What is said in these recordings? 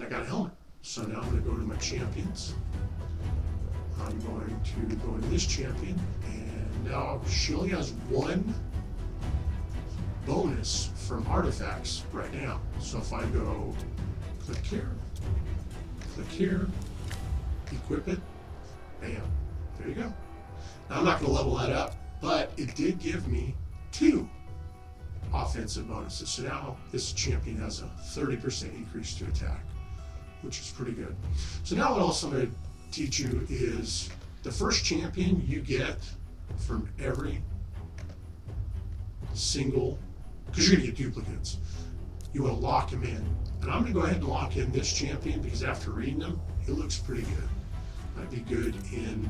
and I got a helmet. So now I'm going to go to my champions. I'm going to go into this champion, and now she only has one bonus from artifacts right now. So if I go click here, equip it, bam, there you go. Now I'm not going to level that up, but it did give me 2 offensive bonuses. So now this champion has a 30% increase to attack, which is pretty good. So now what else I'm going to teach you is the first champion you get from every single, because you're going to get duplicates, you want to lock them in. And I'm going to go ahead and lock in this champion because after reading them, it looks pretty good. Might be good in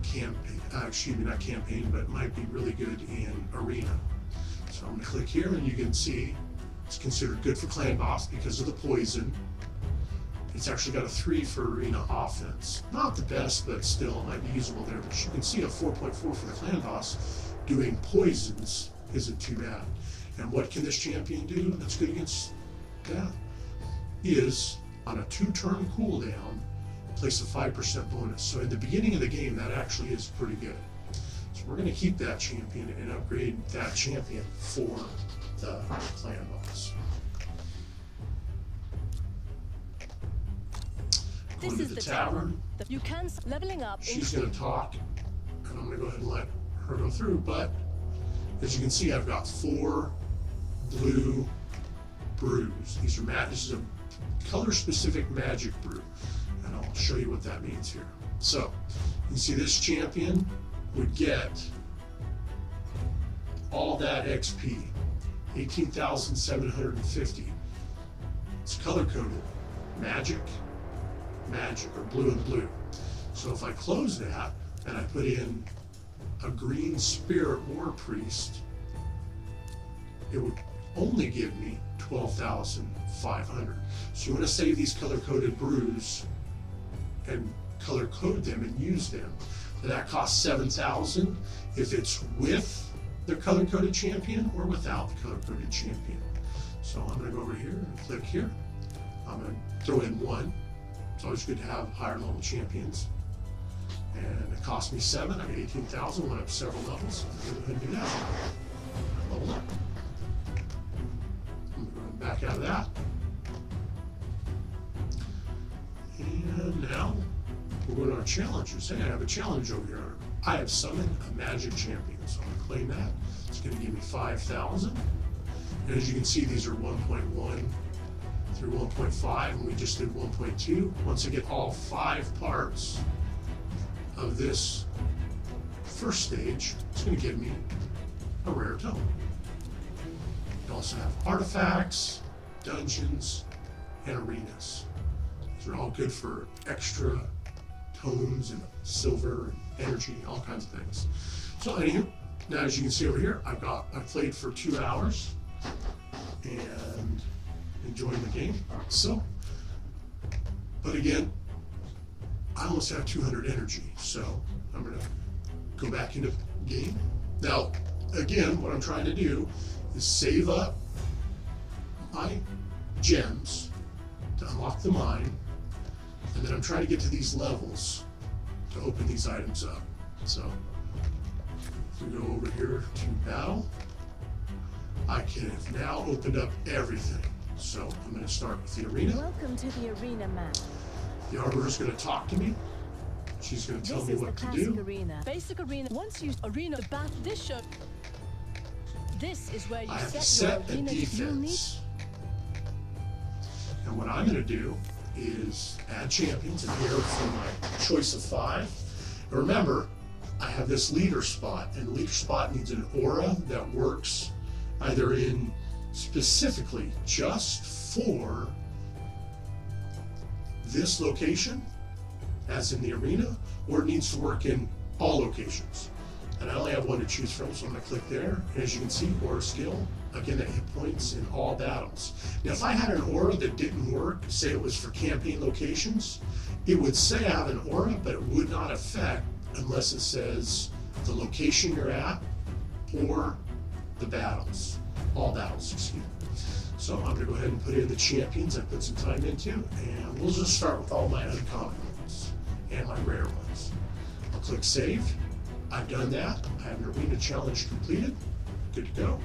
campaign, not campaign, but it might be really good in arena. So I'm going to click here, and you can see it's considered good for clan boss because of the poison. It's actually got a 3 for arena offense. Not the best, but still it might be usable there. But you can see a 4.4 for the clan boss. Doing poisons isn't too bad. And what can this champion do that's good against that? Is on a 2-turn cooldown, place a 5% bonus. So at the beginning of the game, that actually is pretty good. So we're going to keep that champion and upgrade that champion for the clan boss. Going to the tavern. You can leveling up. She's going to talk, and I'm going to go ahead and let her go through. But as you can see, I've got 4 blue brews. These are this is a color-specific magic brew, and I'll show you what that means here. So you can see this champion would get all that XP, 18,750. It's color-coded, magic, or blue and blue. So if I close that and I put in a green spirit war priest, it would only give me 12,500. So you want to save these color-coded brews and color code them and use them. That costs 7,000 if it's with the color-coded champion or without the color-coded champion. So I'm going to go over here and click here. I'm going to throw in 1. It's always good to have higher level champions. And it cost me 7. I got 18,000, went up several levels. I'm going to go ahead and do that. Level up. I'm going back out of that. And now we're going to our challenges. Hey, I have a challenge over here. I have summoned a magic champion. So I'm going to claim that. It's going to give me 5,000. And as you can see, these are 1.1 through 1.5, and we just did 1.2. Once I get all 5 parts of this first stage, it's going to give me a rare tome. You also have artifacts, dungeons, and arenas. These are all good for extra tomes and silver and energy, all kinds of things. So anywho, now as you can see over here, I played for 2 hours and enjoying the game. So, but again, I almost have 200 energy, so I'm going to go back into game. Now, again, what I'm trying to do is save up my gems to unlock the mine, and then I'm trying to get to these levels to open these items up. So, if we go over here to battle, I can have now opened up everything. So I'm going to start with the arena. Welcome to the arena map. The arbiter is going to talk to me. She's going to tell me what to do. Arena. Basic arena. Once you arena the bath, this is where you I have to set set your a arena. defense. And what I'm going to do is add champions, and here for my choice of 5. And remember, I have this leader spot, and the leader spot needs an aura that works either in specifically just for this location, as in the arena, or it needs to work in all locations. And I only have 1 to choose from, so I'm going to click there. And as you can see, aura skill, again, that hit points in all battles. Now, if I had an aura that didn't work, say it was for campaign locations, it would say I have an aura, but it would not affect unless it says the location you're at or the battles. All battles, excuse me. So I'm gonna go ahead and put in the champions I put some time into, and we'll just start with all my uncommon ones and my rare ones. I'll click save. I've done that. I have an arena challenge completed. Good to go.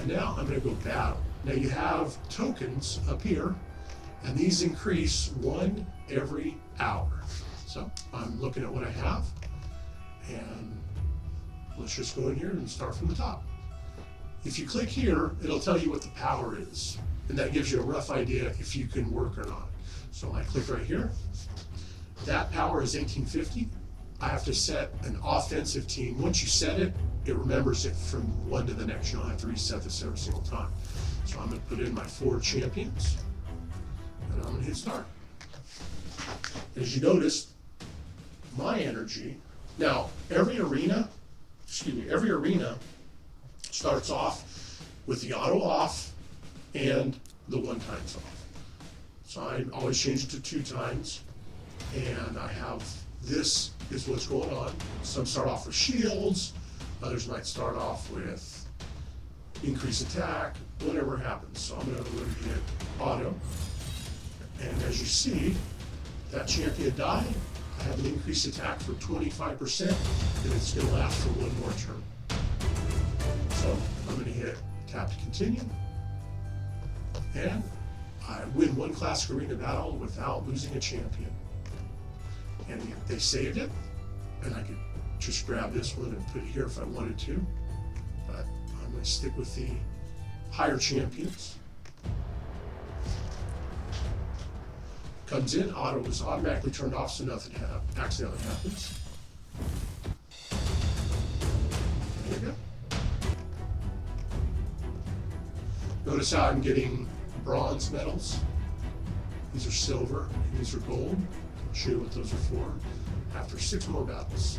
And now I'm gonna go battle. Now you have tokens up here, and these increase one every hour. So I'm looking at what I have, and let's just go in here and start from the top. If you click here, it'll tell you what the power is, and that gives you a rough idea if you can work or not. So I click right here. That power is 1850. I have to set an offensive team. Once you set it, it remembers it from one to the next. You don't have to reset this every single time. So I'm going to put in my 4 champions, and I'm going to hit start. As you notice, my energy, now every arena starts off with the auto off and the 1 times off. So I always change it to 2 times, and I have, this is what's going on. Some start off with shields, others might start off with increased attack, whatever happens. So I'm going to hit auto, and as you see, that champion died. I have an increased attack for 25%, and it's going to last for 1 more turn. So I'm going to hit tap to continue, and I win 1 classic arena battle without losing a champion. And they saved it, and I could just grab this one and put it here if I wanted to, but I'm going to stick with the higher champions. Comes in, auto is automatically turned off so nothing accidentally happens. There you go. Notice how I'm getting bronze medals. These are silver, and these are gold. I'll show you what those are for after 6 more battles.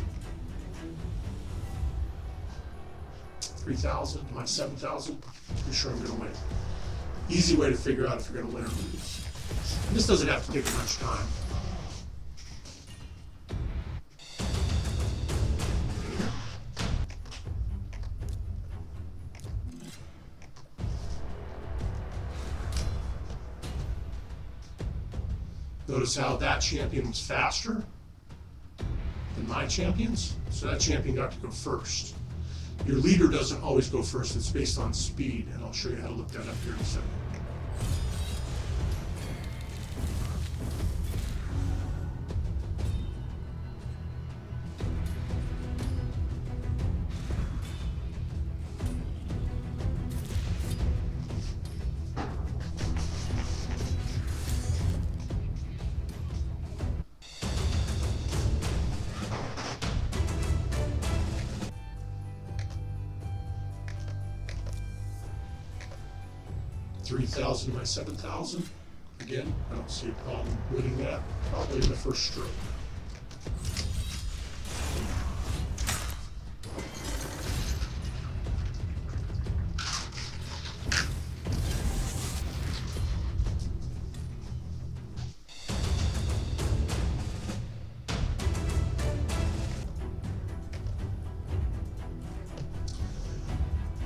3,000 to my 7,000. Pretty sure I'm going to win. Easy way to figure out if you're going to win or lose. And this doesn't have to take much time. Notice how that champion was faster than my champions, so that champion got to go first. Your leader doesn't always go first, it's based on speed, and I'll show you how to look that up here in a second. $3,000 to my 7,000. Again, I don't see a problem winning that, probably in the first stroke.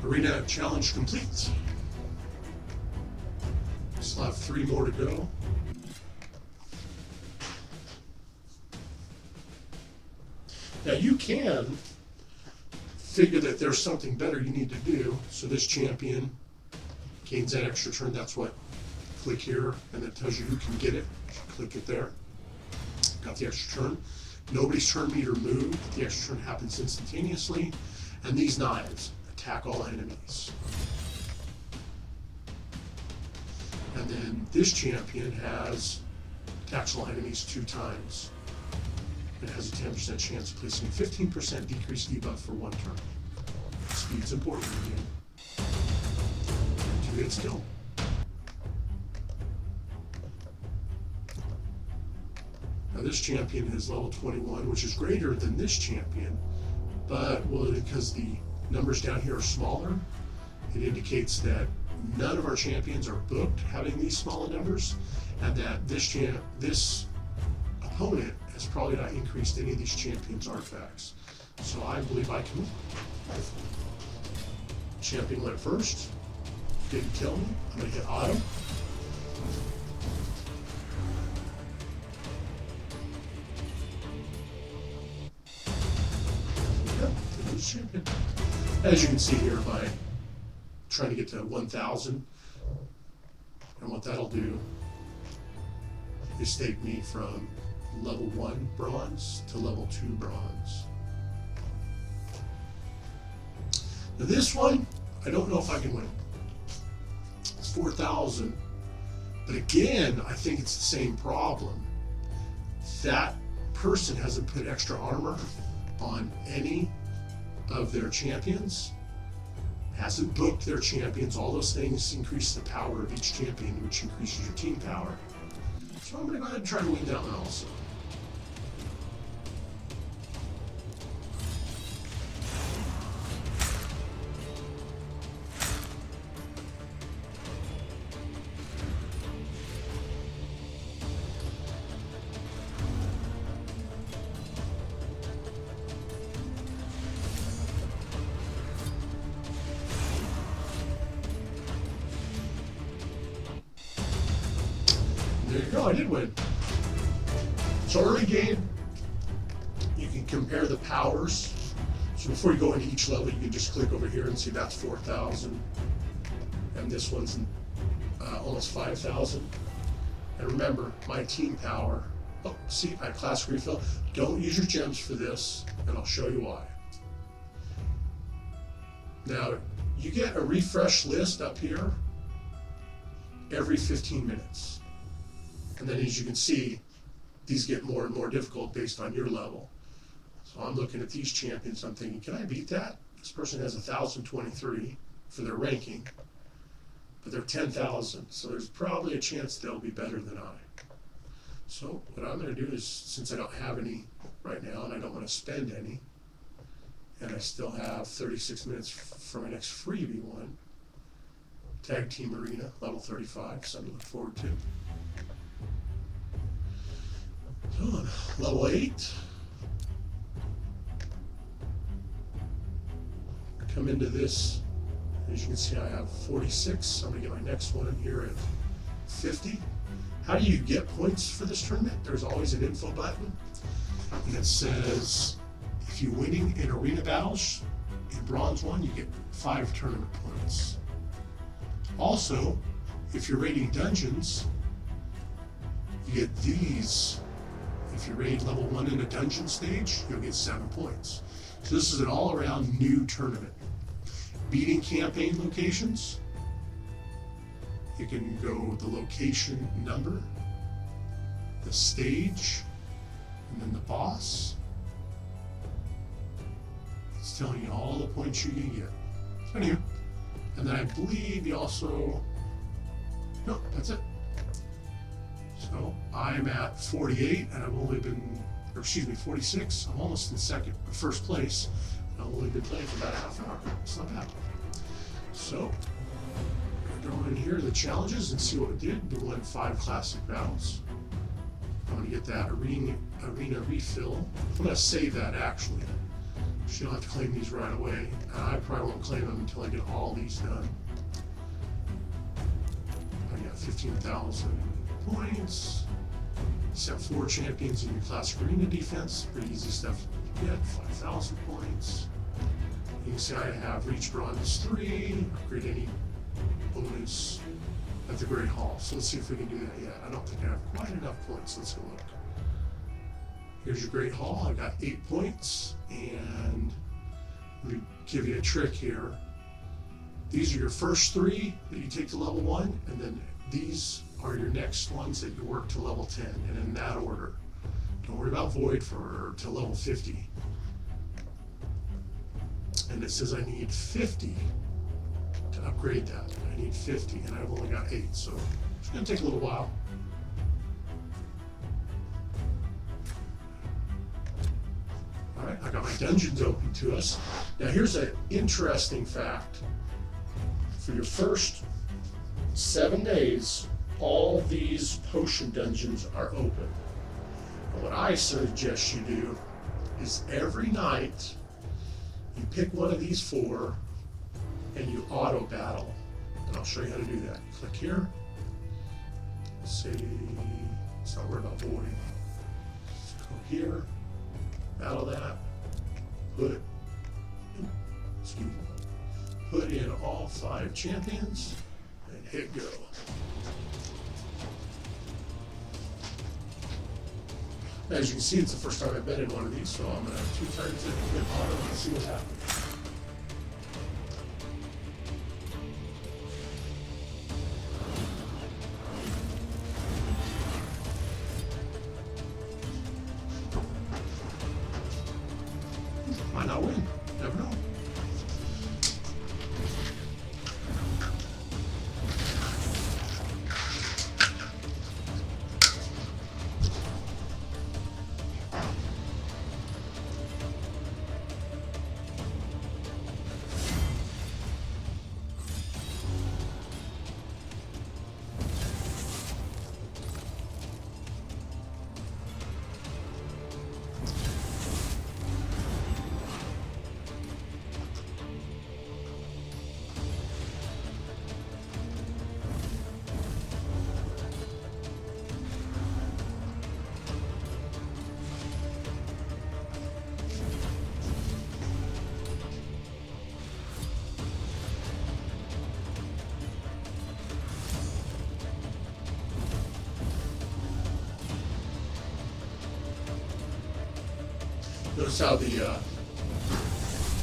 Arena challenge complete. Still have 3 more to go. Now you can figure that there's something better you need to do. So this champion gains that extra turn. That's what, click here, and it tells you who can get it. Click it there. Got the extra turn. Nobody's turn meter moved. The extra turn happens instantaneously. And these knives attack all enemies. And then this champion has attacks all enemies 2 times. It has a 10% chance of placing a 15% decreased debuff for 1 turn. Speed's important again. 2 hits kill. Now this champion is level 21, which is greater than this champion, but because the numbers down here are smaller, it indicates that none of our champions are booked having these smaller numbers, and that this opponent has probably not increased any of these champions' artifacts. So I believe I can win. Champion went first. Didn't kill me. I'm gonna hit auto. Yep, there's champion. As you can see here, by trying to get to 1,000, and what that'll do is take me from level 1 bronze to level 2 bronze. Now this one, I don't know if I can win. It's 4,000, but again, I think it's the same problem. That person hasn't put extra armor on any of their champions, hasn't booked their champions. All those things increase the power of each champion, which increases your team power. So I'm going to go ahead and try to win that one also. There you go, I did win. So early game, you can compare the powers. So before you go into each level, you can just click over here and see that's 4,000. And this one's almost 5,000. And remember, my team power. Oh, see, I classic refill. Don't use your gems for this, and I'll show you why. Now, you get a refresh list up here every 15 minutes. And then as you can see, these get more and more difficult based on your level. So I'm looking at these champions, I'm thinking, can I beat that? This person has 1,023 for their ranking, but they're 10,000, so there's probably a chance they'll be better than I. So what I'm going to do is, since I don't have any right now, and I don't want to spend any, and I still have 36 minutes for my next freebie one, Tag Team Arena, level 35, something to look forward to. So level 8. Come into this. As you can see, I have 46. I'm going to get my next one here at 50. How do you get points for this tournament? There's always an info button. And it says, if you're winning in arena battles, in bronze 1, you get 5 tournament points. Also, if you're raiding dungeons, you get these. If you raid level 1 in a dungeon stage, you'll get 7 points. So this is an all-around new tournament. Beating campaign locations, you can go the location number, the stage, and then the boss. It's telling you all the points you can get. So anyway, and then I believe you also, no, that's it. So I'm at 48, and I've only been, or excuse me, 46. I'm almost in first place. I've only been playing for about half an hour. It's not bad. So we're going in here the challenges and see what we did. We won 5 classic battles. I'm going to get that arena refill. I'm going to save that actually. So you'll have to claim these right away. I probably won't claim them until I get all these done. I got 15,000 points. Set 4 champions in your classic arena defense. Pretty easy stuff to get. 5,000 points. You can see I have reached bronze 3. Upgrade any bonus at the Great Hall. So let's see if we can do that yet. I don't think I have quite enough points. Let's go look. Here's your Great Hall. I got 8 points. And let me give you a trick here. These are your first 3 that you take to level 1, and then these are your next ones that you work to level 10, and in that order. Don't worry about Void to level 50. And it says I need 50 to upgrade that. I need 50, and I've only got 8, so it's going to take a little while. All right, I got my dungeons open to us. Now here's an interesting fact. For your first 7 days, all these potion dungeons are open. And what I suggest you do is every night you pick one of these 4 and you auto battle And I'll show you how to do that. Click here. Say, it's not worried about voiding. Let's go here, battle that, put in all 5 champions, and hit go. As you can see, it's the first time I've been in one of these, so I'm going to have 2 turns in and get on and see what's happening. Might not win. Never know. Notice how the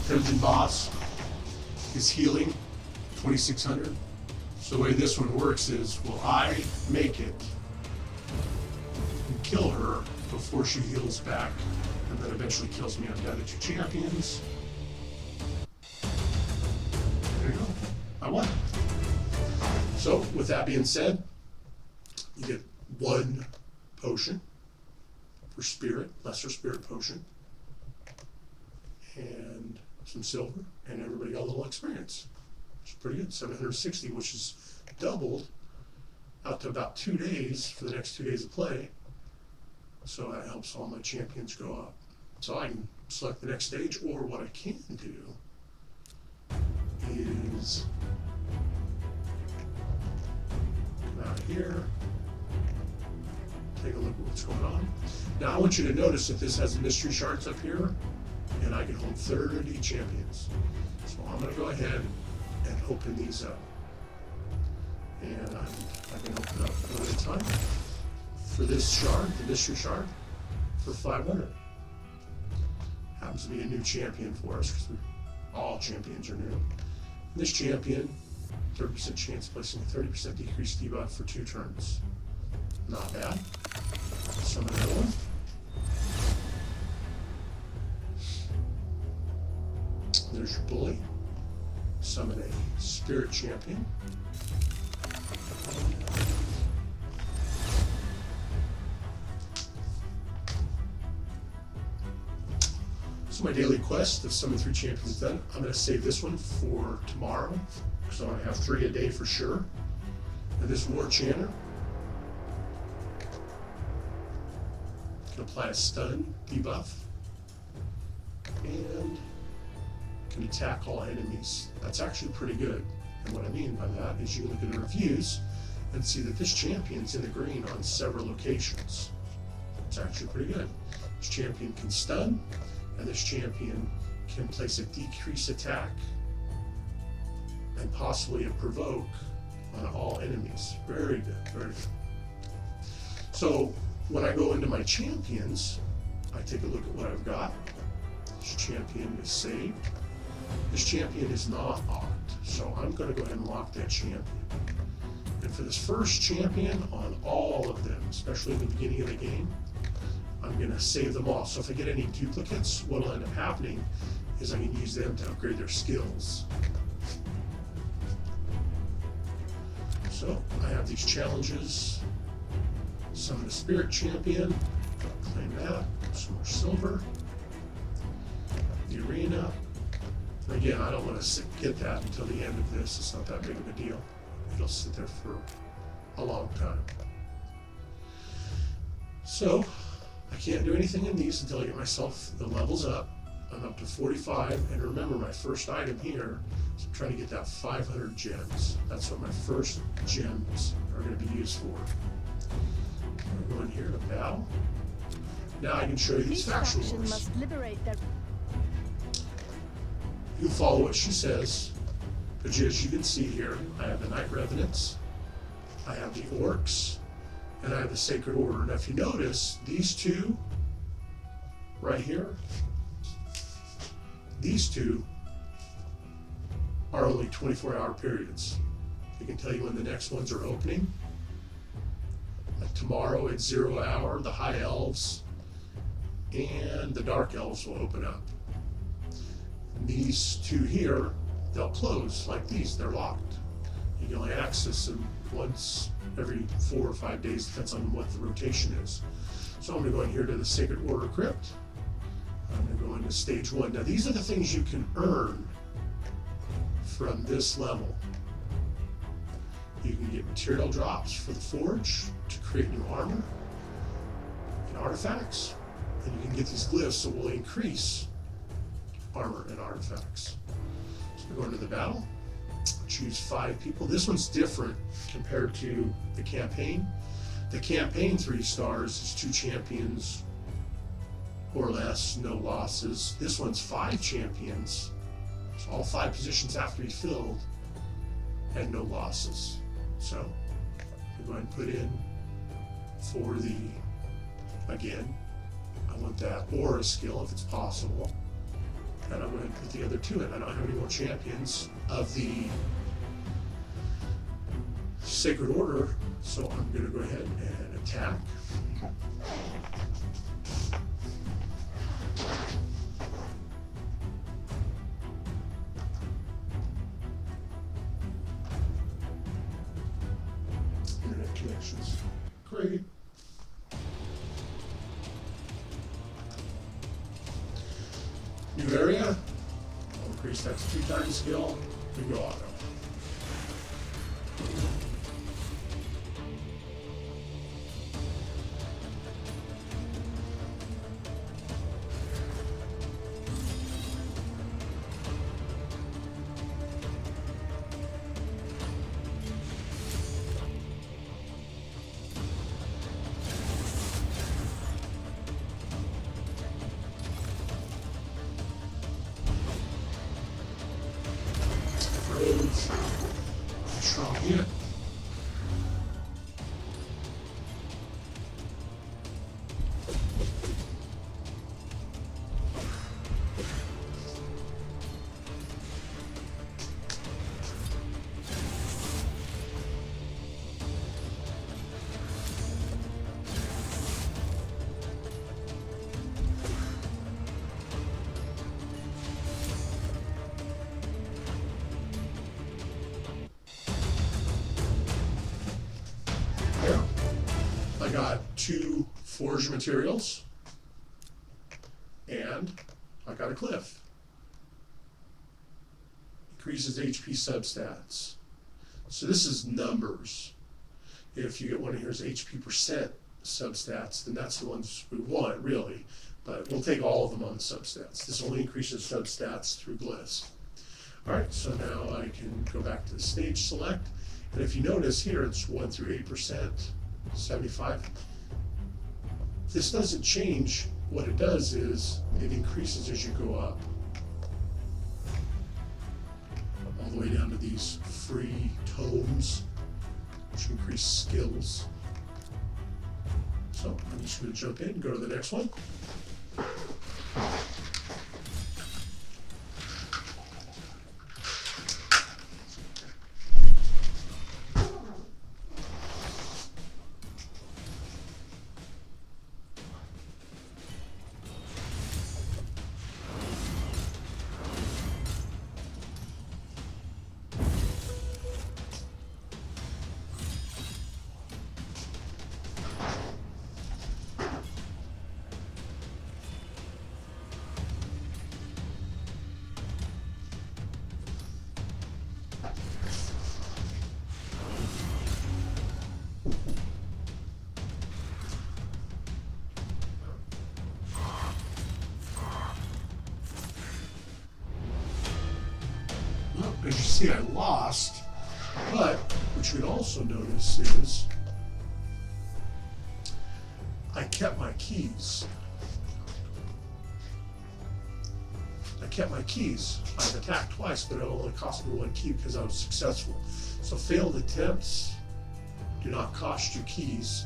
Dungeon boss is healing 2600. So the way this one works is, will I make it and kill her before she heals back, and then eventually kills me on the other 2 champions? There you go. I won. So with that being said, you get 1 potion for spirit, lesser spirit potion, and some silver, and everybody got a little experience, which is pretty good. 760, which is doubled out to about 2 days for the next 2 days of play. So that helps all my champions go up. So I can select the next stage, or what I can do is come out here, take a look at what's going on. Now I want you to notice that this has the mystery shards up here, and I can hold 30 champions. So I'm going to go ahead and open these up. And I can open up one at a time. For this shard, the mystery shard, for 500. Happens to be a new champion for us, because all champions are new. And this champion, 30% chance of placing a 30% decreased debuff for 2 turns. Not bad. Summon another one. There's your bully. Summon a spirit champion. So my daily quest of summon 3 champions is done. I'm going to save this one for tomorrow, because I want to have 3 a day for sure. And this war chanter can apply a stun debuff and can attack all enemies. That's actually pretty good. And what I mean by that is you can look at the reviews and see that this champion's in the green on several locations. It's actually pretty good. This champion can stun, and this champion can place a decrease attack and possibly a provoke on all enemies. Very good, very good. So when I go into my champions, I take a look at what I've got. This champion is saved. This champion is not locked, so I'm going to go ahead and lock that champion. And for this first champion on all of them, especially at the beginning of the game, I'm going to save them all. So if I get any duplicates, what will end up happening is I can use them to upgrade their skills. So I have these challenges. Summon a spirit champion, claim that, some more silver. The arena. Again, I don't want to get that until the end of this. It's not that big of a deal. It'll sit there for a long time. So I can't do anything in these until I get myself the levels up. I'm up to 45, and remember my first item here is I'm trying to get that 500 gems. That's what my first gems are going to be used for. We're going here to battle. Now I can show you these Each faction faction wars. must liberate their. You follow what she says, but as you can see here, I have the Night Revenants, I have the Orcs, and I have the Sacred Order. Now if you notice, these two right here, these two are only 24-hour periods. I can tell you when the next ones are opening. Like tomorrow at 0 hour, the High Elves and the Dark Elves will open up. And these two here, they'll close like these, they're locked. You can only access them once every 4 or 5 days, depends on what the rotation is. So I'm going to go in here to the Sacred Order Crypt. I'm going to go into stage 1. Now these are the things you can earn from this level. You can get material drops for the forge to create new armor and artifacts. And you can get these glyphs that will increase armor and artifacts. So we're going to the battle. Choose 5 people. This one's different compared to the campaign. The campaign 3 stars is 2 champions or less, no losses. This one's 5 champions. So all 5 positions have to be filled and no losses. So we're going to put in for the, again, I want that aura skill if it's possible. And I'm going to put the other 2 in. I don't have any more champions of the Sacred Order, so I'm going to go ahead and attack. Internet connections. Great. New area. I'll increase that to 2 times skill. We go auto. Strong hit. I got 2 forge materials, and I got a cliff. Increases HP substats. So this is numbers. If you get one of here's HP percent substats, then that's the ones we want, really. But we'll take all of them on the substats. This only increases substats through glyphs. All right, so now I can go back to the stage select. And if you notice here, it's 1 through 8%. 75. This doesn't change. What it does is it increases as you go up. All the way down to these free tomes, which increase skills. So I'm just going to jump in and go to the next one. see I lost, but what you would also notice is I kept my keys. I kept my keys. I've attacked twice, but it only cost me 1 key because I was successful. So failed attempts do not cost you keys.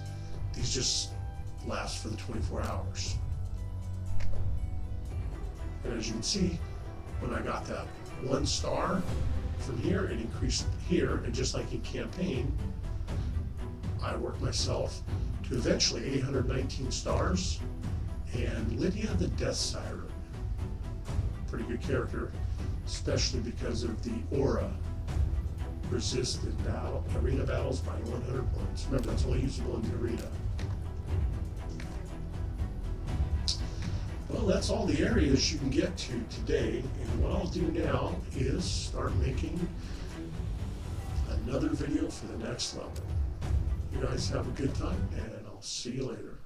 These just last for the 24 hours. And as you can see, when I got that 1 star from here, it increased here, and just like in campaign, I worked myself to eventually 819 stars, and Lydia the Death Siren. Pretty good character, especially because of the aura. Resist in battle, arena battles by 100 points. Remember, that's only usable in the arena. Well, that's all the areas you can get to today, and what I'll do now is start making another video for the next level. You guys have a good time, and I'll see you later.